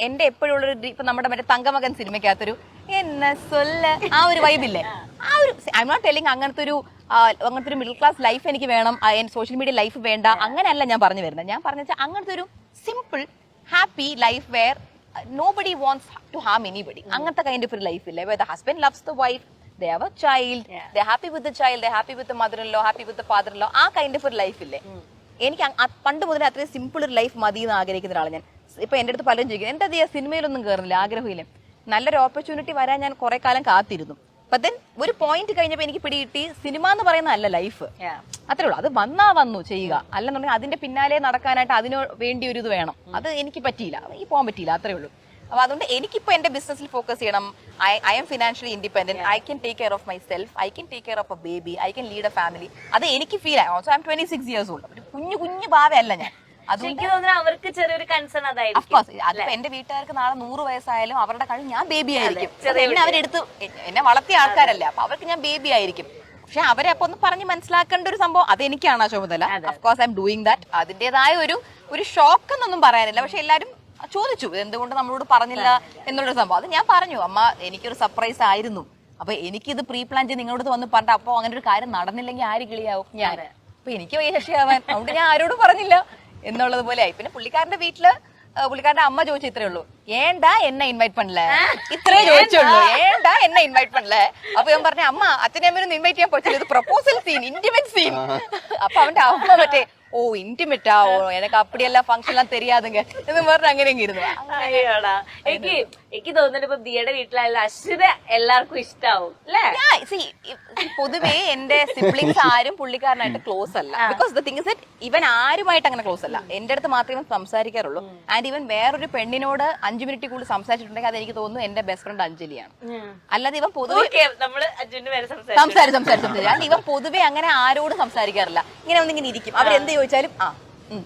എന്റെ എപ്പോഴുള്ളൊരു ഇപ്പൊ നമ്മുടെ മറ്റേ തങ്കമകൻ സിനിമയ്ക്കകത്തൊരു എന്നെ സൊല്ല ആ ഒരു വൈബില്ലേ, ആ ഒരു ഐ എം നോട്ട് ടെല്ലിങ് അങ്ങനത്തെ ഒരു മിഡിൽ ക്ലാസ് ലൈഫ് എനിക്ക് വേണം, സോഷ്യൽ മീഡിയ ലൈഫ് വേണ്ട, അങ്ങനെയല്ല ഞാൻ പറഞ്ഞു വരുന്നത്. ഞാൻ പറഞ്ഞു വെച്ചാൽ അങ്ങനത്തെ ഒരു simple happy life where nobody wants to harm anybody. അങ്ങനത്തെ കൈൻഡ് ഓഫ് ഒരു ലൈഫ് ഇല്ലേ, where the husband loves the wife, they have a child, they're happy with the child, they're happy with the mother-in-law, happy with the father-in-law. ആ kind of ഒരു life ഇല്ലേ, എനിക്ക് പണ്ട് മുതൽ അത്രയും സിമ്പിൾ ഒരു ലൈഫ് മതി എന്ന് ആഗ്രഹിക്കുന്ന ഒരാളാണ് ഞാൻ. ഇപ്പൊ എന്റെ അടുത്ത് പലരും ചോദിക്കും എന്താ ചെയ്യാ സിനിമയിലൊന്നും കയറുന്നില്ല, ആഗ്രഹമില്ല. നല്ലൊരു ഓപ്പർച്യൂണിറ്റി വരാൻ ഞാൻ കുറെ കാലം കാത്തിരുന്നു. അപ്പൊ ദെൻ ഒരു പോയിന്റ് കഴിഞ്ഞപ്പോ എനിക്ക് പിടികിട്ടി സിനിമ എന്ന് പറയുന്ന അല്ല ലൈഫ്, അത്രേ ഉള്ളൂ. അത് വന്നു ചെയ്യുക, അല്ലെന്നുണ്ടെങ്കിൽ അതിന്റെ പിന്നാലെ നടക്കാനായിട്ട് അതിന് വേണ്ടി ഒരു ഇത് വേണം. അത് എനിക്ക് പറ്റിയില്ല, എനിക്ക് പോകാൻ പറ്റിയില്ല, അത്രേ ഉള്ളൂ. അപ്പൊ അതുകൊണ്ട് എനിക്കിപ്പോ എന്റെ ബിസിനസ്സിൽ ഫോക്കസ് ചെയ്യണം. I M financially independent, I can take care of my self, I can take care of A baby, I can lead A family. അത് എനിക്ക് ഫീൽ ആയി. Also I M 26 years old. ഒരു കുഞ്ഞു ഭാവയല്ല ഞാൻ. അവർക്ക് ചെറിയൊരു കൺസേൺ അതിപ്പോ എന്റെ വീട്ടുകാർക്ക് നാളെ 100 വയസ്സായാലും അവരുടെ കഴിവ് ഞാൻ ബേബി ആയിരിക്കും. എന്നെ അവരെടുത്ത് എന്നെ വളർത്തിയ ആൾക്കാരല്ലേ, അപ്പൊ അവർക്ക് ഞാൻ ബേബി ആയിരിക്കും. പക്ഷെ അവരെ അപ്പൊ ഒന്ന് പറഞ്ഞ് മനസ്സിലാക്കേണ്ട ഒരു സംഭവം അതെനിക്കാണ് ആ ചുമതല. Of course I am doing that. അതിന്റേതായ ഒരു ഷോക്ക് എന്നൊന്നും പറയാനില്ല. പക്ഷെ എല്ലാരും ചോദിച്ചു എന്തുകൊണ്ട് നമ്മളോട് പറഞ്ഞില്ല എന്നുള്ളൊരു സംഭവം. അത് ഞാൻ പറഞ്ഞു, അമ്മ എനിക്കൊരു സർപ്രൈസ് ആയിരുന്നു, അപ്പൊ എനിക്കിത് പ്രീ പ്ലാൻ ചെയ്ത് നിങ്ങളോട് വന്ന് പറഞ്ഞ അപ്പൊ അങ്ങനെ ഒരു കാര്യം നടന്നില്ലെങ്കിൽ ആര് കിളിയാവും ഞാൻ. അപ്പൊ എനിക്ക് ശശിയാവാൻ, അതുകൊണ്ട് ഞാൻ ആരോടും പറഞ്ഞില്ല എന്നുള്ളത് പോലെ ആയി. പിന്നെ പുള്ളിക്കാരന്റെ വീട്ടില് പുള്ളിക്കാരന്റെ അമ്മ ചോദിച്ചു ഇത്രേ ഉള്ളൂ, ഏണ്ടാ എന്നെ ഇൻവൈറ്റ് പണല, ഇത്രേ ചോദിച്ചുള്ളൂ, ഏണ്ടാ എന്നെ ഇൻവൈറ്റ് പണല. അപ്പൊ ഞാൻ പറഞ്ഞ അമ്മ അച്ഛനെ അമ്മയൊന്നും ഇൻവൈറ്റ് ചെയ്യാൻ പറ്റില്ല, ഇത് പ്രപ്പോസൽ സീൻ, ഇന്റിമേറ്റ് സീൻ. അപ്പൊ അവന്റെ അമ്മ മറ്റേ ഓ ഇന്റിമേറ്റാ, ഓ എനക്ക് അപ്പടിയെല്ലാം ഫംഗ്ഷൻ എല്ലാം തെരിയാതെങ്ക എന്ന് പറഞ്ഞ അങ്ങനെയെങ്കിൽ ഇരുന്നു. എനിക്ക് തോന്നുന്നുണ്ട് ഇപ്പൊ ദിയുടെ വീട്ടിലായാലും അശ്രിത എല്ലാവർക്കും ഇഷ്ടാവും അല്ലേ. പൊതുവേ എന്റെ സിബ്ലിങ്സ് ആരും പുള്ളിക്കാരനായിട്ട് ക്ലോസ് അല്ല. Because the thing is that ഇവൻ ആരുമായിട്ട് അങ്ങനെ ക്ലോസ് അല്ല, എന്റെ അടുത്ത് മാത്രമേ സംസാരിക്കാറുള്ളൂ. ആൻഡ് ഇവൻ വേറൊരു പെണ്ണിനോട് 5 മിനിറ്റ് കൂടുതൽ സംസാരിച്ചിട്ടുണ്ടെങ്കിൽ അത് എനിക്ക് തോന്നുന്നു എന്റെ ബെസ്റ്റ് ഫ്രണ്ട് അഞ്ജലിയാണ്. അല്ലാതെ ഇവൻ പൊതുവെ സംസാരിച്ചു ഇവൻ പൊതുവെ അങ്ങനെ ആരോടും സംസാരിക്കാറില്ല. ഇങ്ങനെ ഒന്നിങ്ങനെ ഇരിക്കും, അവരെന്ത് ചോദിച്ചാലും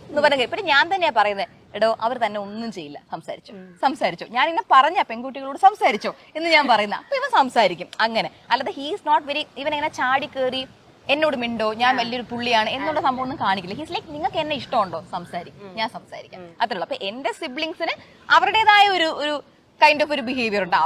എന്ന് പറഞ്ഞ. പിന്നെ ഞാൻ തന്നെയാ പറയുന്നത്, എടോ അവർ തന്നെ ഒന്നും ചെയ്യില്ല, സംസാരിച്ചോ ഞാൻ ഇങ്ങനെ പറഞ്ഞ പെൺകുട്ടികളോട് സംസാരിച്ചോ എന്ന് ഞാൻ പറയുന്ന. അപ്പൊ ഇവൻ സംസാരിക്കും അങ്ങനെ. അല്ലാതെ ഹീസ് നോട്ട് വെരി, ഇവൻ എങ്ങനെ ചാടി കയറി എന്നോട് മിണ്ടോ ഞാൻ വലിയൊരു പുള്ളിയാണ് എന്നുള്ള സംഭവം ഒന്നും കാണിക്കില്ല. ഹീസ് ലൈക്ക് നിങ്ങൾക്ക് എന്നെ ഇഷ്ടമുണ്ടോ സംസാരിക്കും, ഞാൻ സംസാരിക്കാം, അത്രേ ഉള്ളൂ. അപ്പൊ എന്റെ സിബ്ലിങ്സിന് അവരുടേതായ ഒരു കൈൻഡ് ഓഫ് ഒരു ബിഹേവിയർ ഉണ്ട്.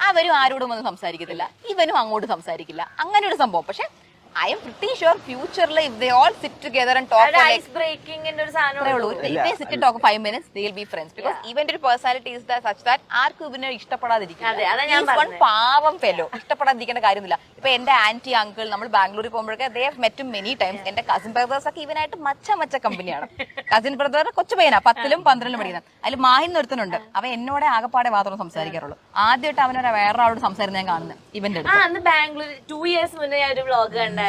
അവരും ആരോടും ഒന്നും സംസാരിക്കത്തില്ല, ഇവനും അങ്ങോട്ട് സംസാരിക്കില്ല, അങ്ങനെ ഒരു സംഭവം. പക്ഷെ I am pretty sure future if they all sit together and talk for ice breaking in ഒരു സാധനം if they sit and talk for 5 minutes they will be friends because even their personality is such that ആർക്കും ഇവനെ ഇഷ്ടപ്പെടാതിരിക്കില്ല. പാവം fellow, ഇഷ്ടപ്പെടാതിരിക്കേണ്ട കാര്യമൊന്നുമില്ല. ഇപ്പൊ എന്റെ aunty uncle നമ്മൾ ബാംഗ്ലൂരിൽ പോകുമ്പോഴൊക്കെ they have met him many times. എന്റെ കസിൻ ബ്രദേഴ്സ് ഒക്കെ ഇവനായിട്ട് മച്ച കമ്പനിയാണ്. കസിൻ ബ്രദർ കൊച്ചു പയ്യനാ, 10ലും 12ലും പഠിക്കുന്നത്. അതിൽ മാഹിൻ ഒരുത്തനുണ്ട്, അവൻ എന്നോടെ ആകപ്പാടെ മാത്രം സംസാരിക്കാറുള്ളൂ. ആദ്യമായിട്ട് അവനൊരു വേറൊരാളോട് സംസാരിക്കുന്നത് ഞാൻ കാണുന്നത് ഇവന്റെ ബാംഗ്ലൂർ 2 years മുന്നേ ഒരു വ്ളോഗ് കണ്ടായിരുന്നു.